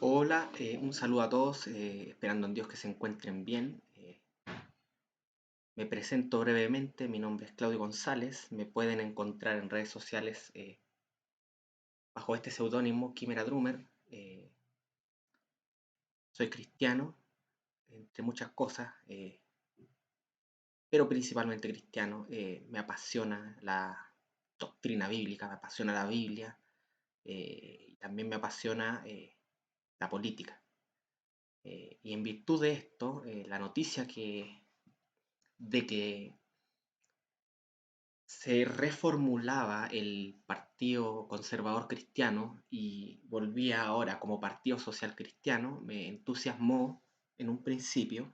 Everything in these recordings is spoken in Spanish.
Hola, un saludo a todos, esperando en Dios que se encuentren bien. Me presento brevemente, mi nombre es Claudio González, me pueden encontrar en redes sociales bajo este seudónimo, Quimera Drummer. Soy cristiano, entre muchas cosas, pero principalmente cristiano. Me apasiona la doctrina bíblica, me apasiona la Biblia, y también me apasiona la política. Y en virtud de esto, la noticia de que se reformulaba el Partido Conservador Cristiano y volvía ahora como Partido Social Cristiano, me entusiasmó en un principio,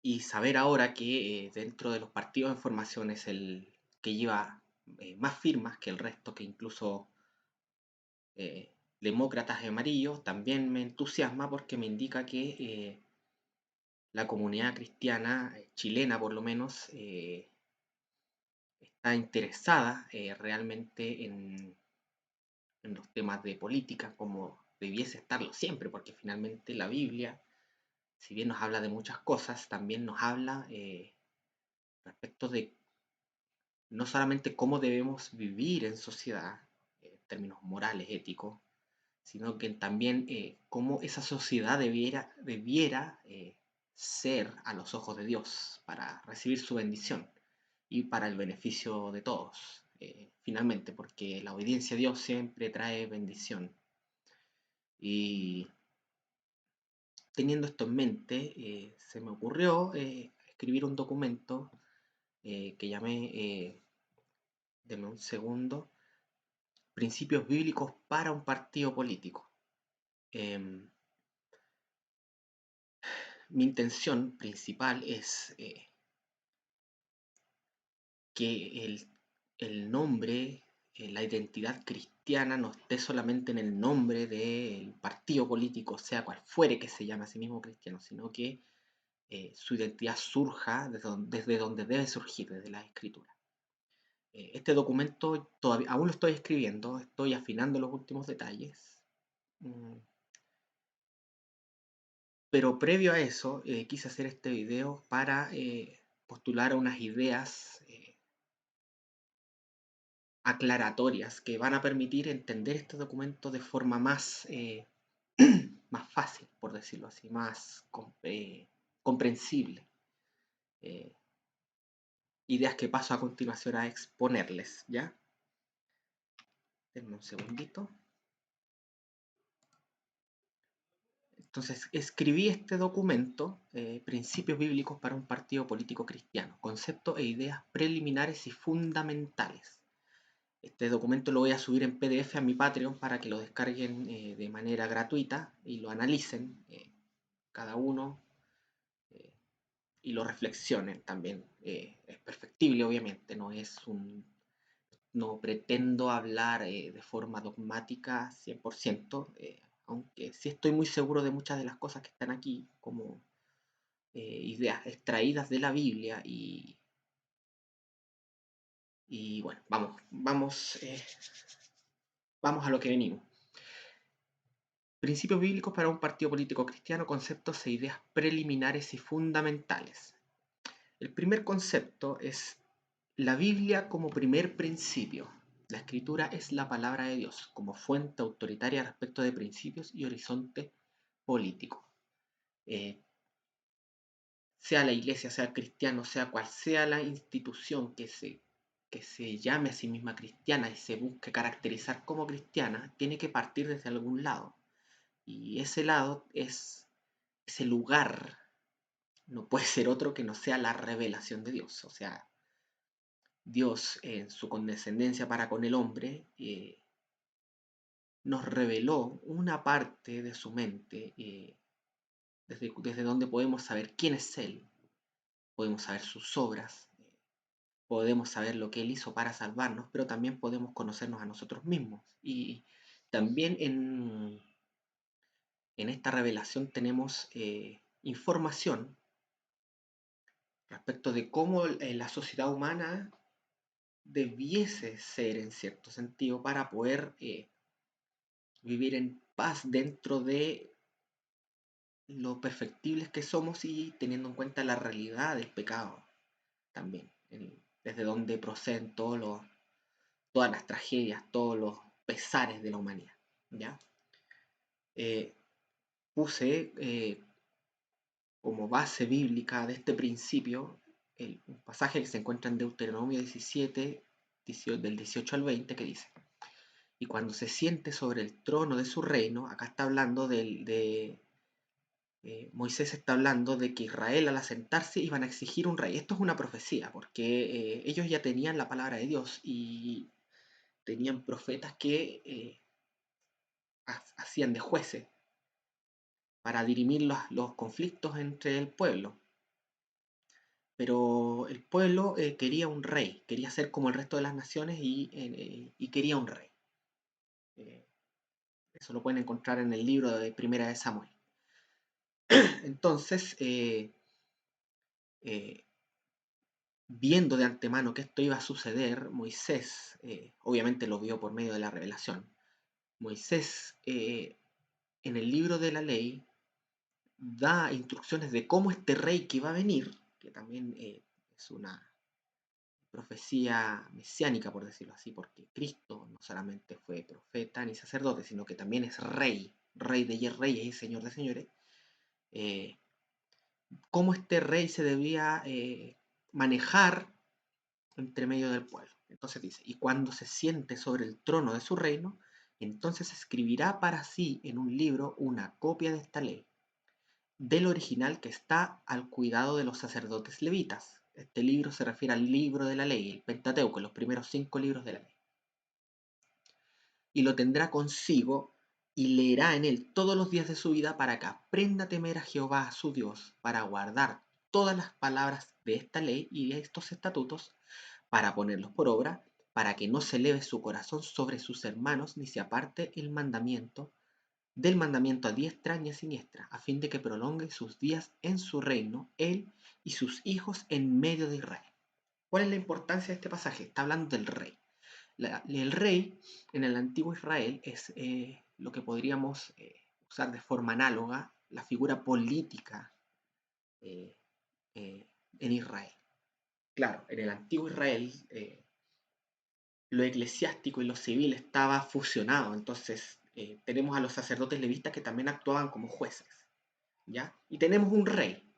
y saber ahora que dentro de los partidos en formación es el que lleva más firmas que el resto, que incluso eh, demócratas y amarillos, también me entusiasma porque me indica que la comunidad cristiana chilena por lo menos está interesada realmente en los temas de política como debiese estarlo siempre, porque finalmente la Biblia, si bien nos habla de muchas cosas, también nos habla respecto de no solamente cómo debemos vivir en sociedad, en términos morales, éticos, sino que también cómo esa sociedad debiera ser a los ojos de Dios para recibir su bendición y para el beneficio de todos, finalmente, porque la obediencia a Dios siempre trae bendición. Y teniendo esto en mente, se me ocurrió escribir un documento que llamé, denme un segundo, Principios Bíblicos para un Partido Político. Em, Mi intención principal es que el nombre, la identidad cristiana no esté solamente en el nombre del partido político, sea cual fuere que se llame a sí mismo cristiano, sino que su identidad surja desde donde debe surgir, desde la escritura. Este documento todavía, aún lo estoy escribiendo, estoy afinando los últimos detalles, mm, pero previo a eso quise hacer este video para postular unas ideas aclaratorias que van a permitir entender este documento de forma más, más fácil, por decirlo así, más comprensible. Eh, Ideas que paso a continuación a exponerles, ¿ya? Denme un segundito. Entonces, escribí este documento, Principios Bíblicos para un Partido Político Cristiano, conceptos e ideas preliminares y fundamentales. Este documento lo voy a subir en PDF a mi Patreon para que lo descarguen de manera gratuita y lo analicen cada uno eh, y lo reflexionen también. Es perfectible, obviamente, no pretendo hablar de forma dogmática 100%, aunque sí estoy muy seguro de muchas de las cosas que están aquí como ideas extraídas de la Biblia y bueno, vamos a lo que venimos. Principios bíblicos para un partido político cristiano, conceptos e ideas preliminares y fundamentales. El primer concepto es la Biblia como primer principio. La escritura es la palabra de Dios como fuente autoritaria respecto de principios y horizonte político. Eh, sea la iglesia, sea el cristiano, sea cual sea la institución que se llame a sí misma cristiana y se busque caracterizar como cristiana, tiene que partir desde algún lado. Y ese lado es ese lugar, no puede ser otro que no sea la revelación de Dios. O sea, Dios en su condescendencia para con el hombre nos reveló una parte de su mente desde donde podemos saber quién es Él, podemos saber sus obras, podemos saber lo que Él hizo para salvarnos, pero también podemos conocernos a nosotros mismos. Y también en esta revelación tenemos información respecto de cómo la sociedad humana debiese ser en cierto sentido para poder vivir en paz dentro de lo perfectibles que somos y teniendo en cuenta la realidad del pecado también, desde donde proceden todas las tragedias, todos los pesares de la humanidad. ¿Ya? Eh, Puse como base bíblica de este principio un pasaje que se encuentra en Deuteronomio 17, del 18 al 20, que dice: y cuando se siente sobre el trono de su reino, acá está hablando Moisés está hablando de que Israel al asentarse iban a exigir un rey. Esto es una profecía, porque ellos ya tenían la palabra de Dios y tenían profetas que hacían de jueces para dirimir los conflictos entre el pueblo. Pero el pueblo quería un rey, quería ser como el resto de las naciones y quería un rey. Eh, Eso lo pueden encontrar en el libro de Primera de Samuel. Entonces, eh, viendo de antemano que esto iba a suceder, Moisés, obviamente lo vio por medio de la revelación, Moisés en el libro de la ley da instrucciones de cómo este rey que iba a venir, que también es una profecía mesiánica, por decirlo así, porque Cristo no solamente fue profeta ni sacerdote, sino que también es rey, rey de reyes y señor de señores, eh, cómo este rey se debía manejar entre medio del pueblo. Entonces dice: y cuando se siente sobre el trono de su reino, entonces escribirá para sí en un libro una copia de esta ley, del original que está al cuidado de los sacerdotes levitas. Este libro se refiere al libro de la ley, el Pentateuco, los primeros 5 libros de la ley. Y lo tendrá consigo y leerá en él todos los días de su vida, para que aprenda a temer a Jehová su Dios, para guardar todas las palabras de esta ley y de estos estatutos, para ponerlos por obra, para que no se eleve su corazón sobre sus hermanos, ni se aparte del mandamiento a diestra ni a siniestra, a fin de que prolongue sus días en su reino, él y sus hijos en medio de Israel. ¿Cuál es la importancia de este pasaje? Está hablando del rey. El rey en el antiguo Israel es lo que podríamos usar de forma análoga, la figura política eh, en Israel. Claro, en el antiguo Israel lo eclesiástico y lo civil estaba fusionado, entonces tenemos a los sacerdotes levitas que también actuaban como jueces, ¿ya? Y tenemos un rey,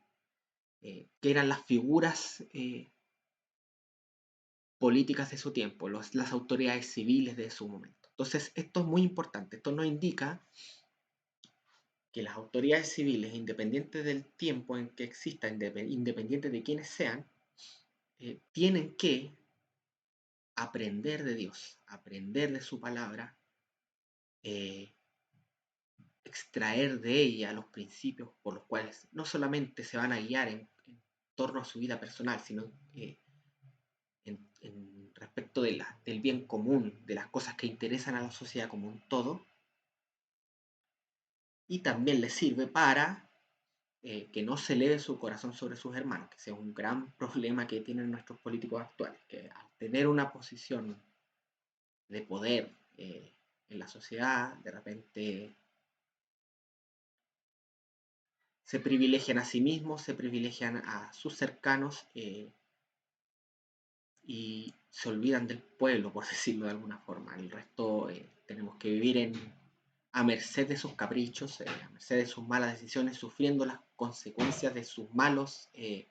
que eran las figuras políticas de su tiempo, las autoridades civiles de su momento. Entonces, esto es muy importante. Esto nos indica que las autoridades civiles, independientes del tiempo en que existan, independientes de quienes sean, tienen que aprender de Dios, aprender de su palabra, eh, extraer de ella los principios por los cuales no solamente se van a guiar en torno a su vida personal, sino en respecto del bien común, de las cosas que interesan a la sociedad como un todo, y también les sirve para que no se eleve su corazón sobre sus hermanos, que ese es un gran problema que tienen nuestros políticos actuales, que al tener una posición de poder en la sociedad, de repente se privilegian a sí mismos, se privilegian a sus cercanos y se olvidan del pueblo, por decirlo de alguna forma. El resto tenemos que vivir a merced de sus caprichos, a merced de sus malas decisiones, sufriendo las consecuencias de sus de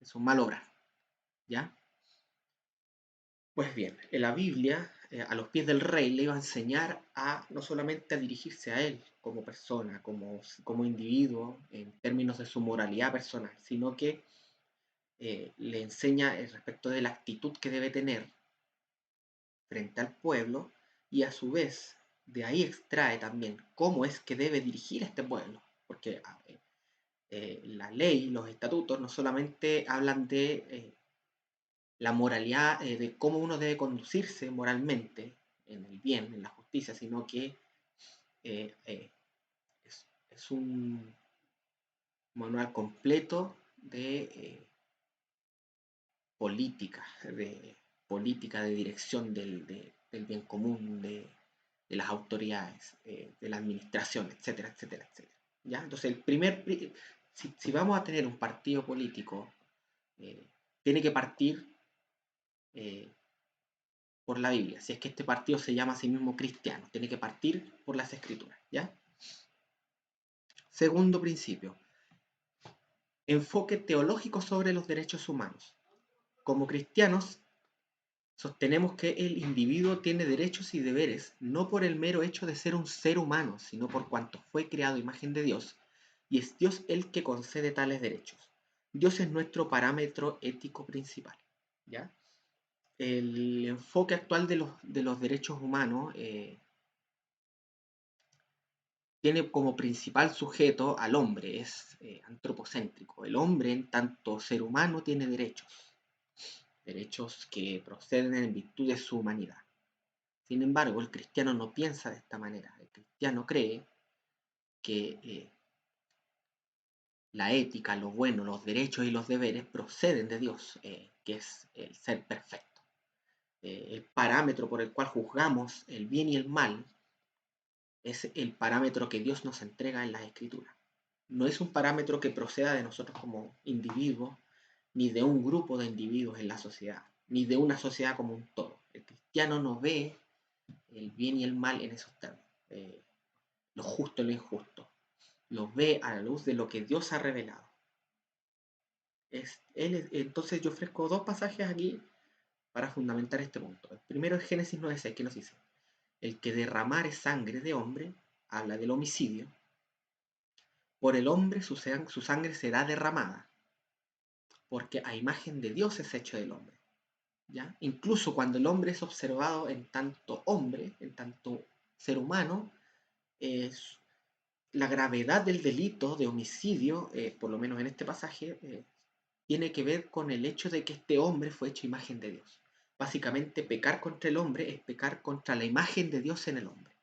su mal obrar, ¿ya? Pues bien, en la Biblia, a los pies del rey, le iba a enseñar a no solamente a dirigirse a él como persona, como individuo, en términos de su moralidad personal, sino que le enseña respecto de la actitud que debe tener frente al pueblo, y a su vez de ahí extrae también cómo es que debe dirigir a este pueblo, porque la ley, los estatutos no solamente hablan de la moralidad, de cómo uno debe conducirse moralmente en el bien, en la justicia, sino que eh, eh, es un manual completo política, de política de dirección del bien común, de las autoridades, de la administración, etcétera, etcétera, etcétera. ¿Ya? Entonces, si vamos a tener un partido político, tiene que partir eh, por la Biblia. Si es que este partido se llama a sí mismo cristiano, tiene que partir por las escrituras. ¿Ya? Segundo principio, enfoque teológico sobre los derechos humanos. Como cristianos, sostenemos que el individuo tiene derechos y deberes no por el mero hecho de ser un ser humano, sino por cuanto fue creado a imagen de Dios, y es Dios el que concede tales derechos. Dios es nuestro parámetro ético principal. ¿Ya? El enfoque actual de los derechos humanos tiene como principal sujeto al hombre, es antropocéntrico. El hombre, en tanto ser humano, tiene derechos que proceden en virtud de su humanidad. Sin embargo, el cristiano no piensa de esta manera. El cristiano cree que la ética, lo bueno, los derechos y los deberes proceden de Dios, que es el ser perfecto. El parámetro por el cual juzgamos el bien y el mal es el parámetro que Dios nos entrega en las Escrituras. No es un parámetro que proceda de nosotros como individuos, ni de un grupo de individuos en la sociedad, ni de una sociedad como un todo. El cristiano no ve el bien y el mal en esos términos, lo justo y lo injusto. Lo ve a la luz de lo que Dios ha revelado. Entonces yo ofrezco dos pasajes aquí para fundamentar este punto. El primero es Génesis 9:6, que nos dice: el que derramare sangre de hombre, habla del homicidio, por el hombre su sangre será derramada, porque a imagen de Dios es hecho el hombre. ¿Ya? Incluso cuando el hombre es observado en tanto hombre, en tanto ser humano, la gravedad del delito de homicidio, por lo menos en este pasaje, tiene que ver con el hecho de que este hombre fue hecho imagen de Dios. Básicamente, pecar contra el hombre es pecar contra la imagen de Dios en el hombre.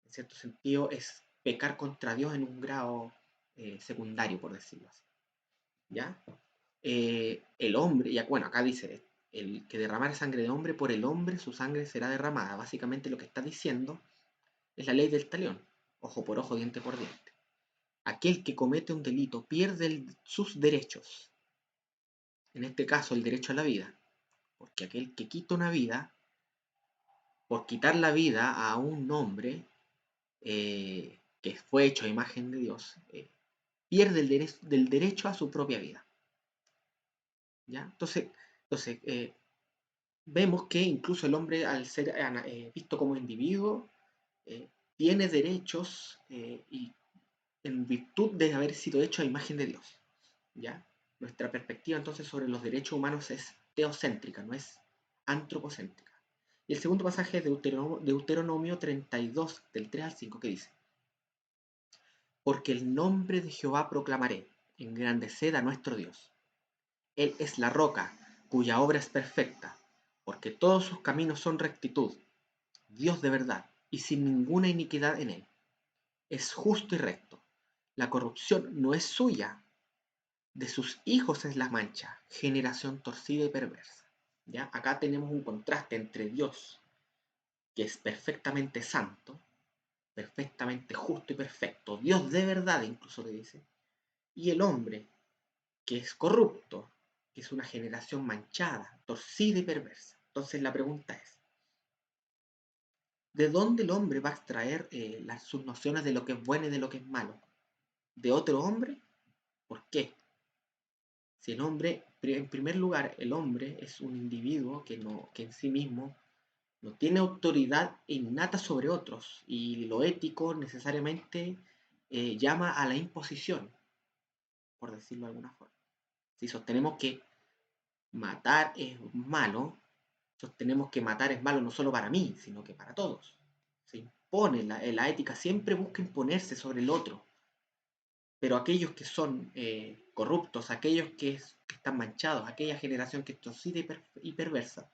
En cierto sentido, es pecar contra Dios en un grado secundario, por decirlo así. ¿Ya? El hombre, ya bueno, acá dice, el que derramare sangre de hombre, por el hombre su sangre será derramada. Básicamente lo que está diciendo es la ley del talión, ojo por ojo, diente por diente. Aquel que comete un delito pierde sus derechos, en este caso el derecho a la vida, porque aquel que quita una vida, por quitar la vida a un hombre que fue hecho a imagen de Dios, pierde del derecho a su propia vida. ¿Ya? Entonces vemos que incluso el hombre, al ser visto como individuo, tiene derechos y en virtud de haber sido hecho a imagen de Dios. ¿Ya? Nuestra perspectiva entonces sobre los derechos humanos es teocéntrica, no es antropocéntrica. Y el segundo pasaje es Deuteronomio 32, del 3 al 5, que dice: porque el nombre de Jehová proclamaré, engrandeced a nuestro Dios. Él es la roca, cuya obra es perfecta, porque todos sus caminos son rectitud, Dios de verdad, y sin ninguna iniquidad en él. Es justo y recto. La corrupción no es suya, de sus hijos es la mancha, generación torcida y perversa. ¿Ya? Acá tenemos un contraste entre Dios, que es perfectamente santo, perfectamente justo y perfecto, Dios de verdad incluso le dice, y el hombre, que es corrupto, que es una generación manchada, torcida y perversa. Entonces la pregunta es, ¿de dónde el hombre va a extraer sus nociones de lo que es bueno y de lo que es malo? ¿De otro hombre? ¿Por qué? Si el hombre, en primer lugar, el hombre es un individuo que en sí mismo no tiene autoridad innata sobre otros, y lo ético necesariamente llama a la imposición, por decirlo de alguna forma. Si sostenemos que matar es malo, sostenemos que matar es malo no solo para mí, sino que para todos. Se impone, la ética siempre busca imponerse sobre el otro, pero aquellos que son corruptos, aquellos que están manchados, aquella generación que es torcida y perversa,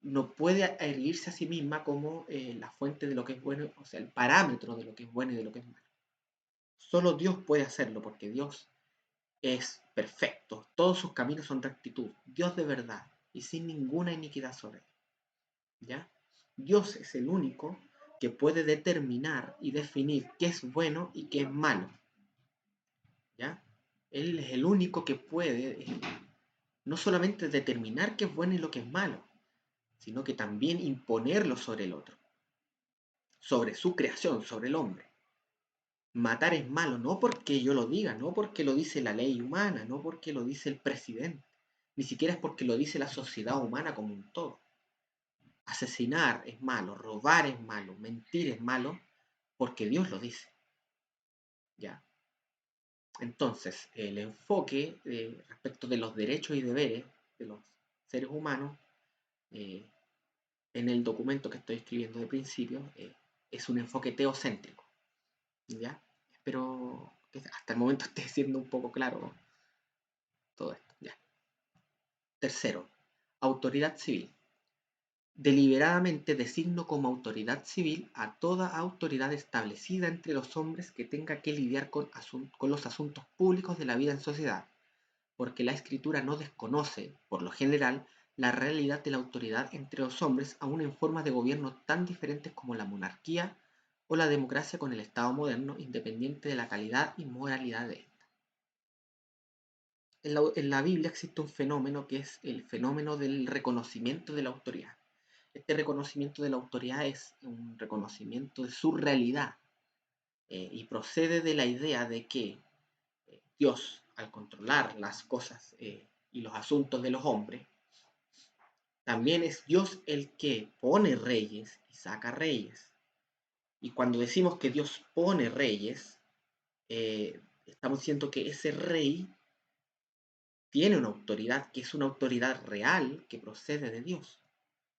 no puede erguirse a sí misma como la fuente de lo que es bueno, o sea, el parámetro de lo que es bueno y de lo que es malo. Solo Dios puede hacerlo, porque Dios es perfecto, todos sus caminos son rectitud, Dios de verdad, y sin ninguna iniquidad sobre él. ¿Ya? Dios es el único que puede determinar y definir qué es bueno y qué es malo, ¿ya? Él es el único que puede no solamente determinar qué es bueno y lo que es malo, sino que también imponerlo sobre el otro, sobre su creación, sobre el hombre. Matar es malo, no porque yo lo diga, no porque lo dice la ley humana, no porque lo dice el presidente, ni siquiera es porque lo dice la sociedad humana como un todo. Asesinar es malo, robar es malo, mentir es malo, porque Dios lo dice. ¿Ya? Entonces, el enfoque respecto de los derechos y deberes de los seres humanos eh, en el documento que estoy escribiendo de principio es un enfoque teocéntrico. ¿Ya? Espero que hasta el momento esté siendo un poco claro todo esto. ¿Ya? Tercero, autoridad civil. Deliberadamente designo como autoridad civil a toda autoridad establecida entre los hombres que tenga que lidiar con los asuntos públicos de la vida en sociedad, porque la Escritura no desconoce, por lo general, la realidad de la autoridad entre los hombres aún en formas de gobierno tan diferentes como la monarquía o la democracia con el Estado moderno, independiente de la calidad y moralidad de ésta. En la Biblia existe un fenómeno que es el fenómeno del reconocimiento de la autoridad. Este reconocimiento de la autoridad es un reconocimiento de su realidad y procede de la idea de que Dios, al controlar las cosas y los asuntos de los hombres, también es Dios el que pone reyes y saca reyes. Y cuando decimos que Dios pone reyes, estamos diciendo que ese rey tiene una autoridad que es una autoridad real que procede de Dios.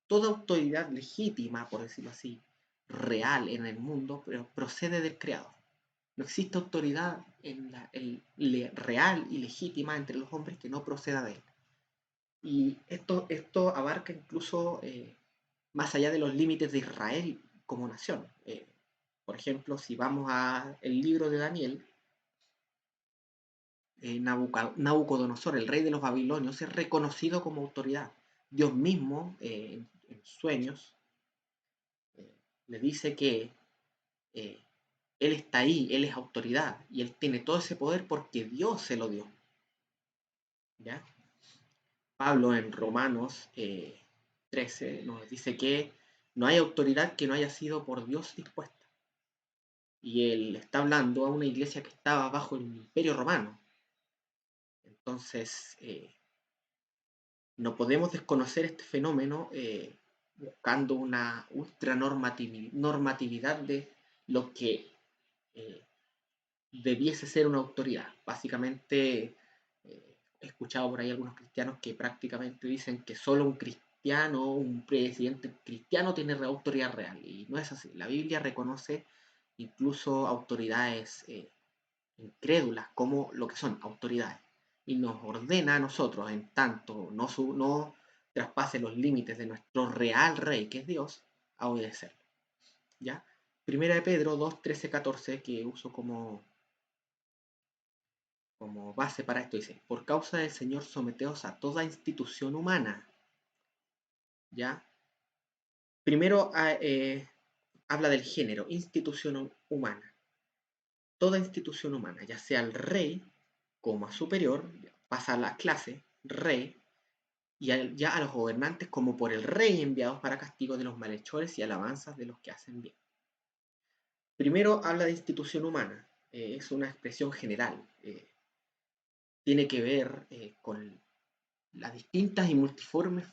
Toda autoridad legítima, por decirlo así, real en el mundo, pero procede del Creador. No existe autoridad real y legítima entre los hombres que no proceda de él. Y esto abarca incluso más allá de los límites de Israel como nación. Por ejemplo, si vamos al libro de Daniel, Nabucodonosor, el rey de los babilonios, es reconocido como autoridad. Dios mismo, en sueños, le dice que eh, él está ahí, él es autoridad y él tiene todo ese poder porque Dios se lo dio. ¿Ya? Pablo en Romanos 13 nos dice que no hay autoridad que no haya sido por Dios dispuesta. Y él está hablando a una iglesia que estaba bajo el imperio romano. Entonces, no podemos desconocer este fenómeno buscando una ultranormatividad de lo que eh, debiese ser una autoridad. Básicamente, he escuchado por ahí algunos cristianos que prácticamente dicen que solo un cristiano, un presidente cristiano tiene autoridad real. Y no es así. La Biblia reconoce incluso autoridades incrédulas como lo que son autoridades. Y nos ordena a nosotros, en tanto no traspase los límites de nuestro real rey, que es Dios, a obedecerlo. ¿Ya? Primera de Pedro 2, 13, 14, que uso como base para esto, dice, por causa del Señor someteos a toda institución humana. ¿Ya? Primero habla del género, institución humana. Toda institución humana, ya sea el rey como a superior, pasa a la clase, rey, y ya a los gobernantes como por el rey enviados para castigo de los malhechores y alabanzas de los que hacen bien. Primero habla de institución humana, es una expresión general, tiene que ver con las distintas y multiformes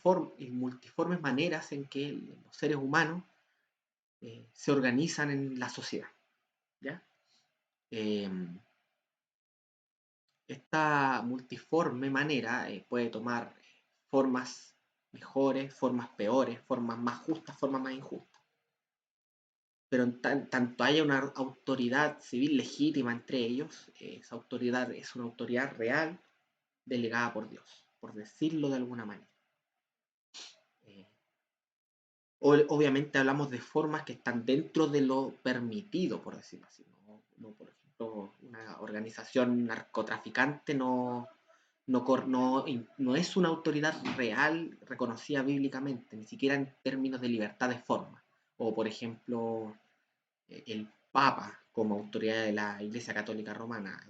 maneras en que los seres humanos se organizan en la sociedad. ¿Ya? Esta multiforme manera puede tomar formas mejores, formas peores, formas más justas, formas más injustas. Pero en tanto haya una autoridad civil legítima entre ellos, esa autoridad es una autoridad real delegada por Dios, por decirlo de alguna manera. Obviamente hablamos de formas que están dentro de lo permitido, por decirlo así. No, por ejemplo, una organización narcotraficante no es una autoridad real reconocida bíblicamente, ni siquiera en términos de libertad de forma. o por ejemplo el Papa como autoridad de la Iglesia Católica Romana,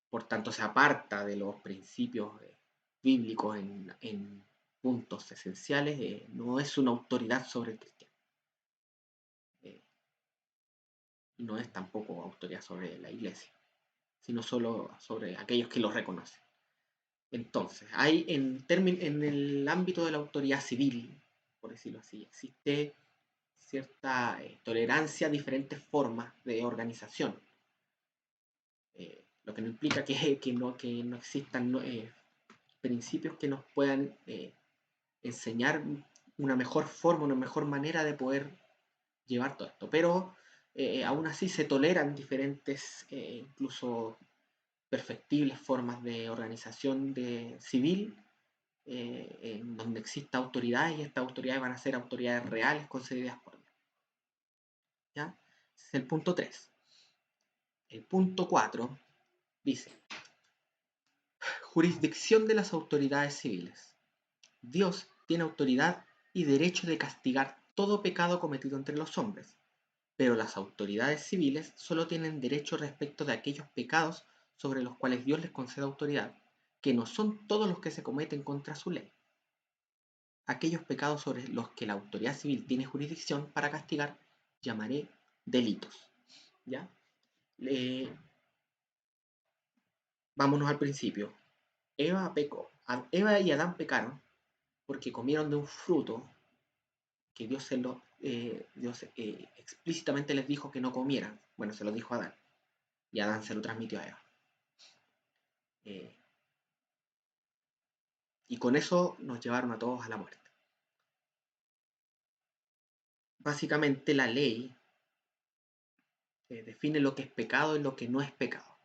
por tanto se aparta de los principios bíblicos en puntos esenciales, no es una autoridad sobre el cristiano. Y no es tampoco autoridad sobre la iglesia, sino solo sobre aquellos que lo reconocen. Entonces, hay en el ámbito de la autoridad civil, por decirlo así, existe cierta tolerancia a diferentes formas de organización, lo que no implica que no existan principios que nos puedan enseñar una mejor forma, una mejor manera de poder llevar todo esto. Pero aún así se toleran diferentes, incluso perfectibles formas de organización civil, en donde exista autoridades y estas autoridades van a ser autoridades reales concedidas por Dios. ¿Ya? Ese es el punto 3. El punto 4 dice: jurisdicción de las autoridades civiles. Dios tiene autoridad y derecho de castigar todo pecado cometido entre los hombres, pero las autoridades civiles solo tienen derecho respecto de aquellos pecados sobre los cuales Dios les concede autoridad, que no son todos los que se cometen contra su ley. Aquellos pecados sobre los que la autoridad civil tiene jurisdicción para castigar, llamaré delitos. ¿Ya? Vámonos al principio. Eva pecó. Eva y Adán pecaron porque comieron de un fruto que Dios explícitamente les dijo que no comieran. Bueno, se lo dijo a Adán. Y Adán se lo transmitió a Eva. Y con eso nos llevaron a todos a la muerte. Básicamente la ley define lo que es pecado y lo que no es pecado.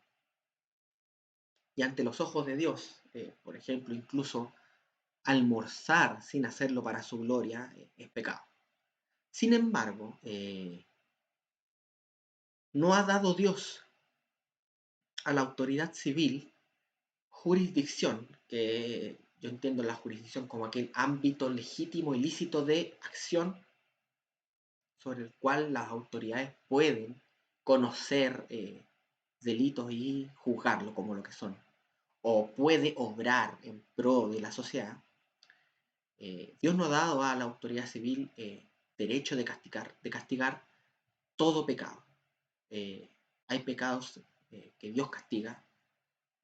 Y ante los ojos de Dios, por ejemplo, incluso almorzar sin hacerlo para su gloria es pecado. Sin embargo, no ha dado Dios a la autoridad civil jurisdicción, que yo entiendo la jurisdicción como aquel ámbito legítimo y lícito de acción sobre el cual las autoridades pueden conocer delitos y juzgarlo como lo que son, o puede obrar en pro de la sociedad. Dios no ha dado a la autoridad civil derecho de castigar todo pecado. Hay pecados que Dios castiga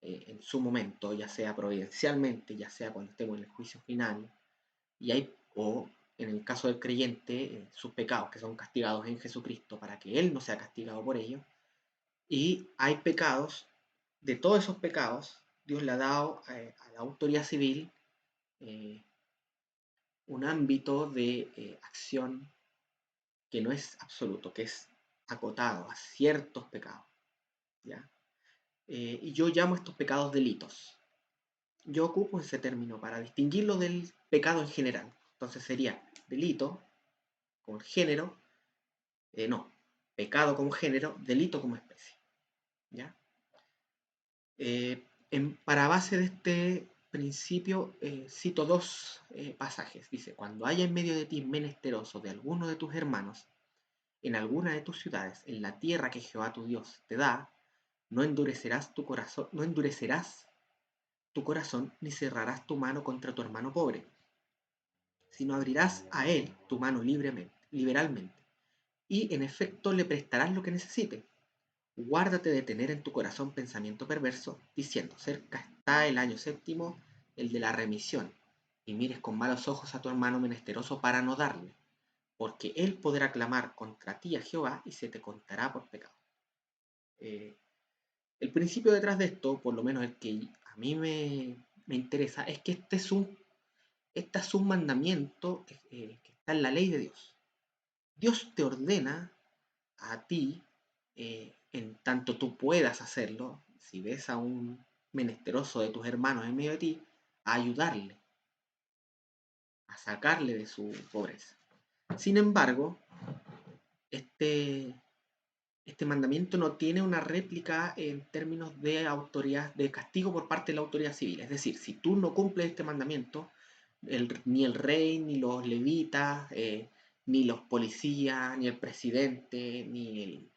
en su momento, ya sea providencialmente, ya sea cuando estemos en el juicio final, o en el caso del creyente, sus pecados que son castigados en Jesucristo para que Él no sea castigado por ellos. Y hay pecados, de todos esos pecados, Dios le ha dado a la autoridad civil un ámbito de acción que no es absoluto, que es acotado a ciertos pecados. ¿Ya? Y yo llamo estos pecados delitos. Yo ocupo ese término para distinguirlo del pecado en general. Entonces sería delito como género, no, pecado como género, delito como especie. ¿Ya? Para base de este principio, cito dos pasajes. Dice: cuando haya en medio de ti menesteroso de alguno de tus hermanos, en alguna de tus ciudades, en la tierra que Jehová tu Dios te da, no endurecerás tu corazón, ni cerrarás tu mano contra tu hermano pobre, sino abrirás a él tu mano liberalmente, y en efecto le prestarás lo que necesite. Guárdate de tener en tu corazón pensamiento perverso, diciendo: cerca está el año séptimo, el de la remisión, y mires con malos ojos a tu hermano menesteroso para no darle, porque él podrá clamar contra ti a Jehová y se te contará por pecado. El principio detrás de esto, por lo menos el que a mí me interesa, es que este es un mandamiento que está en la ley de Dios. Dios te ordena a ti, en tanto tú puedas hacerlo, si ves a un menesteroso de tus hermanos en medio de ti, a ayudarle, a sacarle de su pobreza. Sin embargo, este mandamiento no tiene una réplica en términos de autoridad, de castigo por parte de la autoridad civil. Es decir, si tú no cumples este mandamiento, Ni el rey, ni los levitas, ni los policías, ni el presidente, ni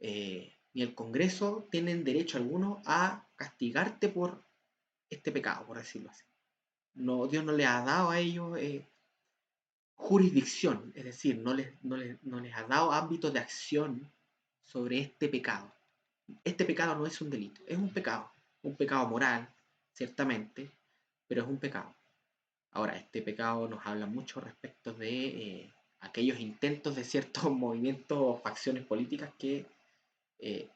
el Congreso tienen derecho alguno a castigarte por este pecado, por decirlo así. No, Dios no les ha dado a ellos jurisdicción, es decir, no les ha dado ámbito de acción sobre este pecado. Este pecado no es un delito, es un pecado moral, ciertamente, pero es un pecado. Ahora, este pecado nos habla mucho respecto de aquellos intentos de ciertos movimientos o facciones políticas que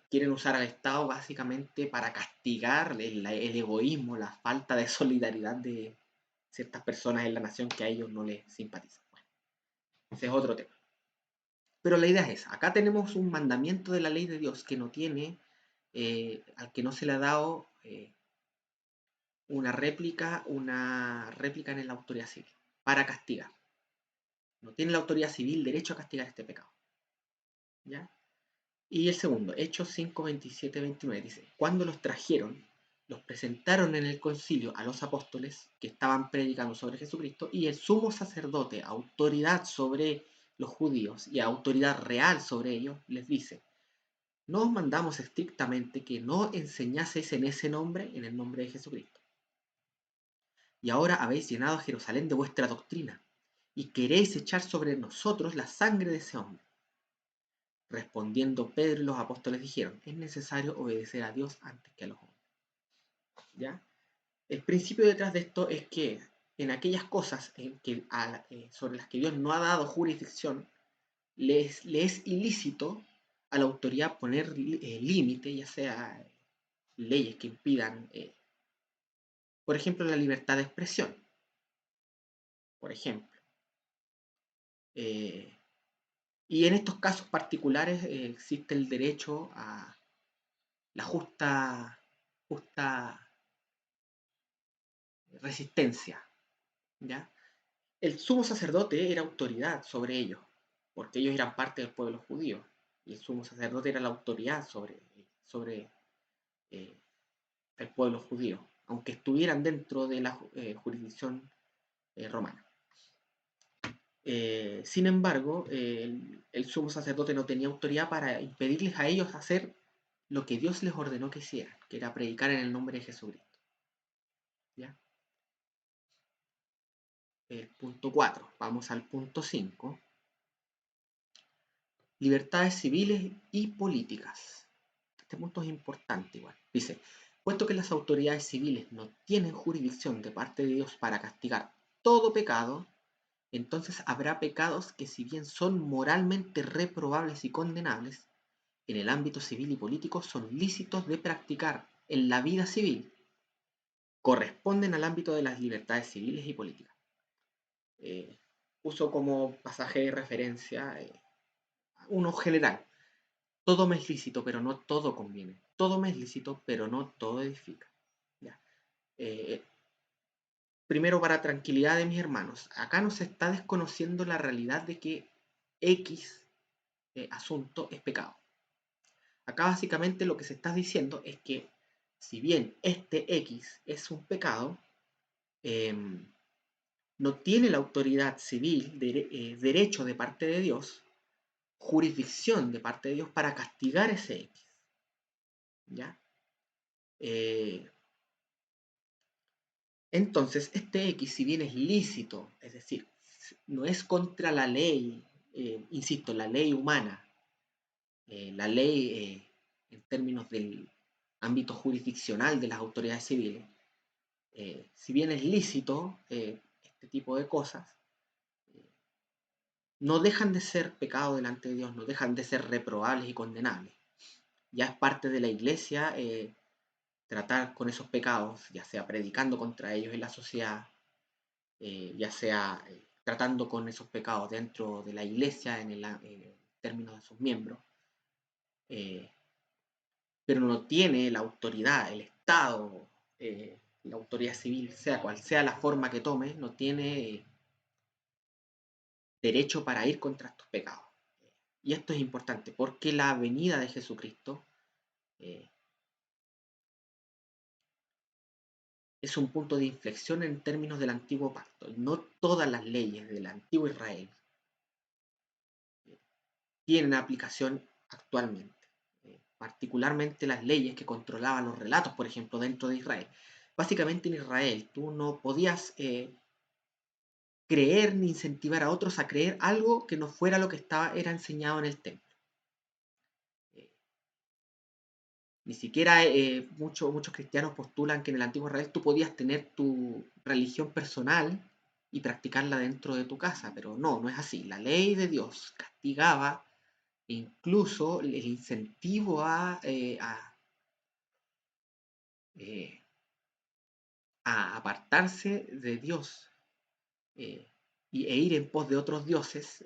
quieren usar al Estado básicamente para castigar el egoísmo, la falta de solidaridad de ciertas personas en la nación que a ellos no les simpatizan. Bueno, ese es otro tema. Pero la idea es esa. Acá tenemos un mandamiento de la ley de Dios que no tiene, al que no se le ha dado una réplica en la autoridad civil para castigar. No tiene la autoridad civil derecho a castigar este pecado. ¿Ya? Y el segundo, Hechos 5, 27, 29, dice, cuando los trajeron, los presentaron en el concilio a los apóstoles que estaban predicando sobre Jesucristo, y el sumo sacerdote, autoridad sobre los judíos y autoridad real sobre ellos, les dice, no os mandamos estrictamente que no enseñaseis en ese nombre, en el nombre de Jesucristo. Y ahora habéis llenado a Jerusalén de vuestra doctrina, y queréis echar sobre nosotros la sangre de ese hombre. Respondiendo Pedro y los apóstoles dijeron, es necesario obedecer a Dios antes que a los hombres. ¿Ya? El principio detrás de esto es que en aquellas cosas sobre las que Dios no ha dado jurisdicción, le es ilícito a la autoridad poner límite, ya sea leyes que impidan, por ejemplo, la libertad de expresión. Por ejemplo. Eh, y en estos casos particulares existe el derecho a la justa resistencia, ¿ya? El sumo sacerdote era autoridad sobre ellos, porque ellos eran parte del pueblo judío, y el sumo sacerdote era la autoridad sobre eh, el pueblo judío, aunque estuvieran dentro de la jurisdicción romana. Sin embargo, el sumo sacerdote no tenía autoridad para impedirles a ellos hacer lo que Dios les ordenó que hicieran, que era predicar en el nombre de Jesucristo. ¿Ya? El punto 4. Vamos al punto 5. Libertades civiles y políticas. Este punto es importante igual. Dice, puesto que las autoridades civiles no tienen jurisdicción de parte de Dios para castigar todo pecado, entonces habrá pecados que si bien son moralmente reprobables y condenables, en el ámbito civil y político son lícitos de practicar en la vida civil, corresponden al ámbito de las libertades civiles y políticas. Uso como pasaje de referencia uno general. Todo me es lícito, pero no todo conviene. Todo me es lícito, pero no todo edifica. ¿Ya? Eh, Primero, para tranquilidad de mis hermanos, acá no se está desconociendo la realidad de que X asunto es pecado. Acá básicamente lo que se está diciendo es que si bien este X es un pecado, eh, no tiene la autoridad civil derecho de parte de Dios, jurisdicción de parte de Dios para castigar ese X. ¿Ya? Eh, entonces, este X, si bien es lícito, es decir, no es contra la ley, insisto, la ley humana, la ley en términos del ámbito jurisdiccional de las autoridades civiles, si bien es lícito este tipo de cosas, eh, no dejan de ser pecado delante de Dios, no dejan de ser reprobables y condenables. Ya es parte de la iglesia tratar con esos pecados, ya sea predicando contra ellos en la sociedad, ya sea tratando con esos pecados dentro de la iglesia en términos de sus miembros, eh, pero no tiene la autoridad, el Estado, la autoridad civil, sea cual sea la forma que tome, no tiene derecho para ir contra estos pecados. Y esto es importante porque la venida de Jesucristo eh, es un punto de inflexión en términos del antiguo pacto. No todas las leyes del antiguo Israel tienen aplicación actualmente. Particularmente las leyes que controlaban los relatos, por ejemplo, dentro de Israel. Básicamente en Israel tú no podías creer ni incentivar a otros a creer algo que no fuera lo que era enseñado en el templo. Ni siquiera muchos cristianos postulan que en el antiguo Israel tú podías tener tu religión personal y practicarla dentro de tu casa, pero no es así. La ley de Dios castigaba incluso el incentivo eh, a apartarse de Dios eh, e ir en pos de otros dioses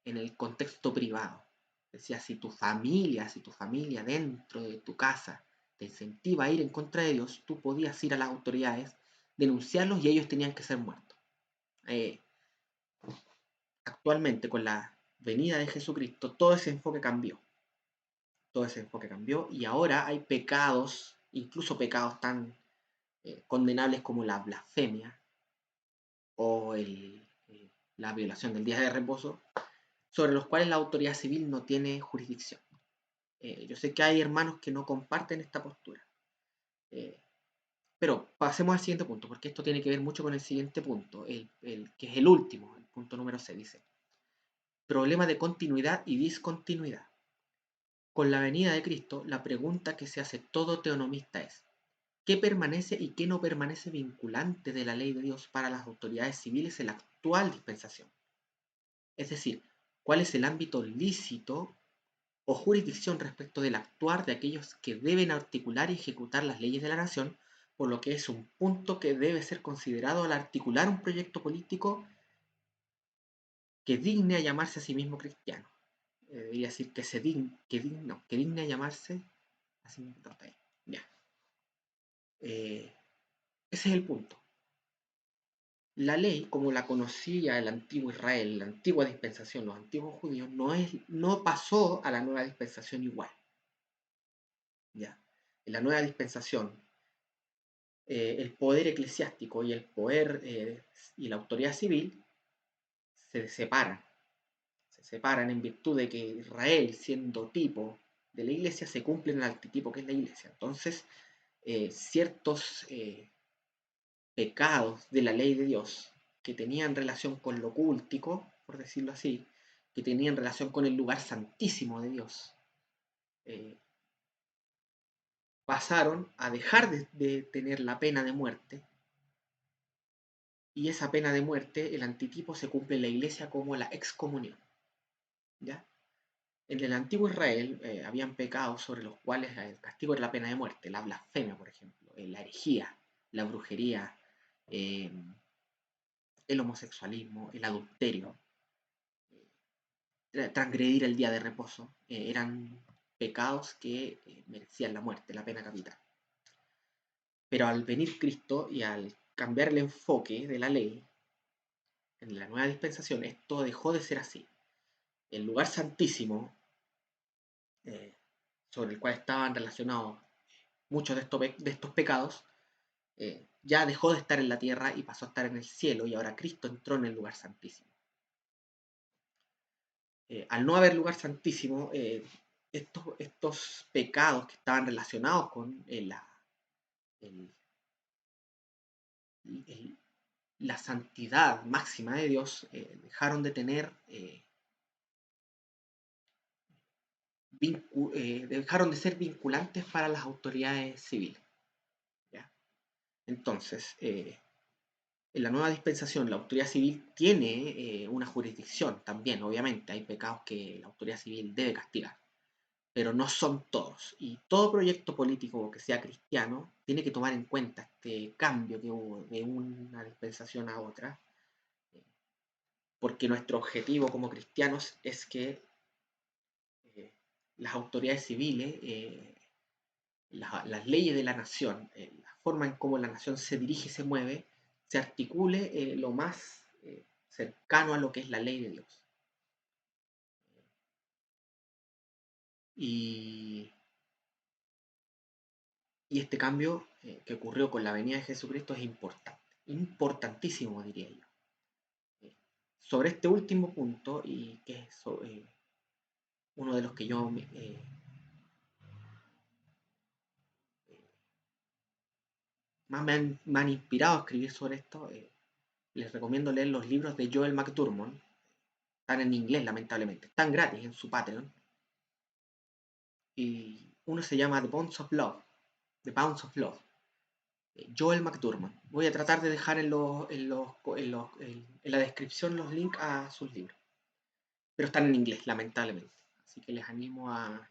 en el contexto privado. Decía, si tu familia dentro de tu casa te incentiva a ir en contra de Dios, tú podías ir a las autoridades, denunciarlos y ellos tenían que ser muertos. Actualmente, con la venida de Jesucristo, todo ese enfoque cambió. Todo ese enfoque cambió y ahora hay pecados, incluso pecados tan condenables como la blasfemia o la violación del día de reposo, sobre los cuales la autoridad civil no tiene jurisdicción. Yo sé que hay hermanos que no comparten esta postura. Pero pasemos al siguiente punto, porque esto tiene que ver mucho con el siguiente punto, que es el último, el punto número 6, dice, problema de continuidad y discontinuidad. Con la venida de Cristo, la pregunta que se hace todo teonomista es, ¿qué permanece y qué no permanece vinculante de la ley de Dios para las autoridades civiles en la actual dispensación? Es decir, ¿cuál es el ámbito lícito o jurisdicción respecto del actuar de aquellos que deben articular y ejecutar las leyes de la nación, por lo que es un punto que debe ser considerado al articular un proyecto político que digne a llamarse a sí mismo cristiano? Debería decir que digne a llamarse a sí mismo. Ya. Ese es el punto. La ley, como la conocía el antiguo Israel, la antigua dispensación, los antiguos judíos, no pasó a la nueva dispensación igual. ¿Ya? En la nueva dispensación, el poder eclesiástico y el poder y la autoridad civil se separan. Se separan en virtud de que Israel, siendo tipo de la iglesia, se cumple en el arquetipo que es la iglesia. Entonces, ciertos pecados de la ley de Dios que tenían relación con lo cultico, por decirlo así, que tenían relación con el lugar santísimo de Dios, eh, pasaron a dejar de tener la pena de muerte, y esa pena de muerte, el antitipo, se cumple en la iglesia como la excomunión. ¿Ya? En el antiguo Israel habían pecados sobre los cuales el castigo era la pena de muerte, la blasfemia, por ejemplo, la herejía, la brujería, eh, el homosexualismo, el adulterio, transgredir el día de reposo, eran pecados que merecían la muerte, la pena capital. Pero al venir Cristo y al cambiar el enfoque de la ley, en la nueva dispensación, esto dejó de ser así. El lugar santísimo, eh, sobre el cual estaban relacionados muchos de estos pecados, ya dejó de estar en la tierra y pasó a estar en el cielo, y ahora Cristo entró en el lugar santísimo. Al no haber lugar santísimo, estos pecados que estaban relacionados con el- la santidad máxima de Dios, dejaron de tener, dejaron de ser vinculantes para las autoridades civiles. ¿Ya? Entonces, en la nueva dispensación, la autoridad civil tiene una jurisdicción también, obviamente, hay pecados que la autoridad civil debe castigar, pero no son todos. Y todo proyecto político que sea cristiano tiene que tomar en cuenta este cambio que hubo de una dispensación a otra, porque nuestro objetivo como cristianos es que las autoridades civiles, las leyes de la nación, la forma en cómo la nación se dirige y se mueve, se articule lo más cercano a lo que es la ley de Dios. Y, Y este cambio que ocurrió con la venida de Jesucristo es importante, importantísimo diría yo. Sobre este último punto, y que es uno de los que yo más me han inspirado a escribir sobre esto, les recomiendo leer los libros de Joel McDurmon. Están en inglés, lamentablemente. Están gratis en su Patreon. Y uno se llama The Pounds of Love. The Pounds of Love. Joel McDurmon. Voy a tratar de dejar en la descripción los links a sus libros. Pero están en inglés, lamentablemente. Así que les animo a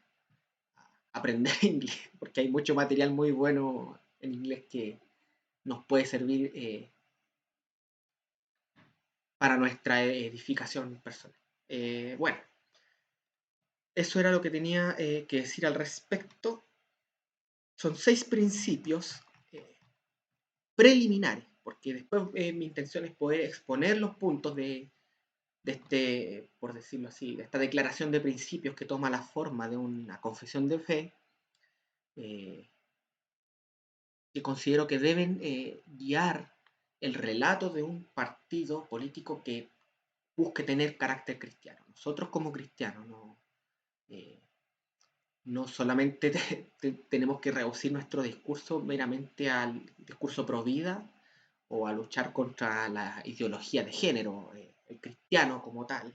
aprender inglés, porque hay mucho material muy bueno en inglés que nos puede servir para nuestra edificación personal. Bueno, eso era lo que tenía que decir al respecto. Son 6 principios preliminares, porque después mi intención es poder exponer los puntos de este, por decirlo así, de esta declaración de principios que toma la forma de una confesión de fe, que considero que deben guiar el relato de un partido político que busque tener carácter cristiano. Nosotros como cristianos no solamente tenemos que reducir nuestro discurso meramente al discurso pro vida o a luchar contra la ideología de género. El cristiano como tal,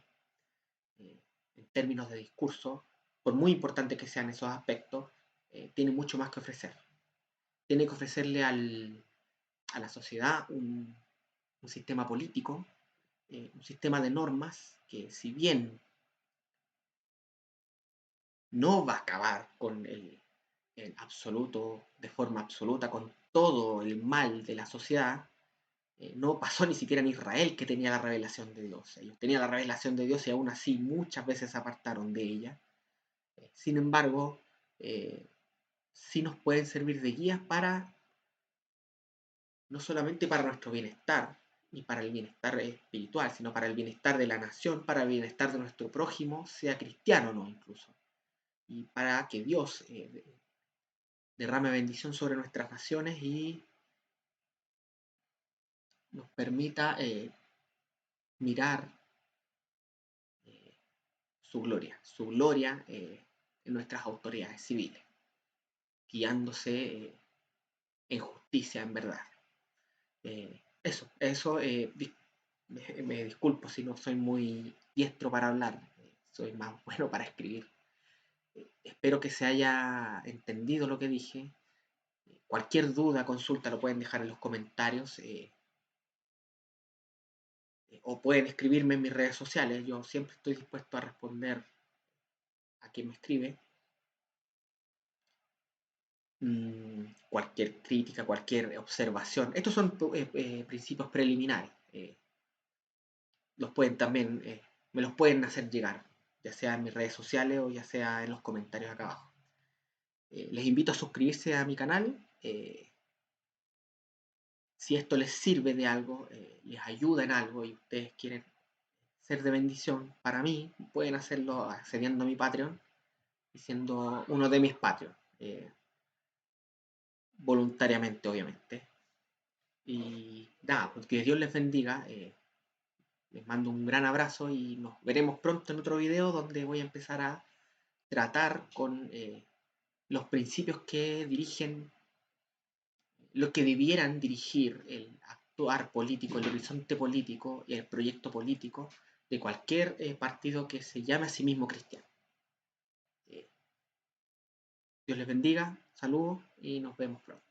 en términos de discurso, por muy importante que sean esos aspectos, tiene mucho más que ofrecer. Tiene que ofrecerle a la sociedad un sistema político, un sistema de normas que, si bien no va a acabar con absoluto, de forma absoluta, con todo el mal de la sociedad, no pasó ni siquiera en Israel, que tenía la revelación de Dios. Ellos tenían la revelación de Dios y aún así muchas veces se apartaron de ella. Sin embargo, sí nos pueden servir de guías para, no solamente para nuestro bienestar, ni para el bienestar espiritual, sino para el bienestar de la nación, para el bienestar de nuestro prójimo, sea cristiano o no incluso. Y para que Dios derrame bendición sobre nuestras naciones y nos permita mirar su gloria en nuestras autoridades civiles, guiándose en justicia, en verdad. Eso, me disculpo si no soy muy diestro para hablar, soy más bueno para escribir. Espero que se haya entendido lo que dije. Cualquier duda, consulta, lo pueden dejar en los comentarios o pueden escribirme en mis redes sociales. Yo siempre estoy dispuesto a responder a quien me escribe. Cualquier crítica, cualquier observación. Estos son principios preliminares. Los pueden también, me los pueden hacer llegar, ya sea en mis redes sociales o ya sea en los comentarios acá abajo. Les invito a suscribirse a mi canal. Si esto les sirve de algo, les ayuda en algo y ustedes quieren ser de bendición para mí, pueden hacerlo accediendo a mi Patreon y siendo uno de mis Patreon. Voluntariamente, obviamente. Y nada, pues que Dios les bendiga. Les mando un gran abrazo y nos veremos pronto en otro video donde voy a empezar a tratar con los principios que dirigen, lo que debieran dirigir el actuar político, el horizonte político y el proyecto político de cualquier partido que se llame a sí mismo cristiano. Dios les bendiga, saludos y nos vemos pronto.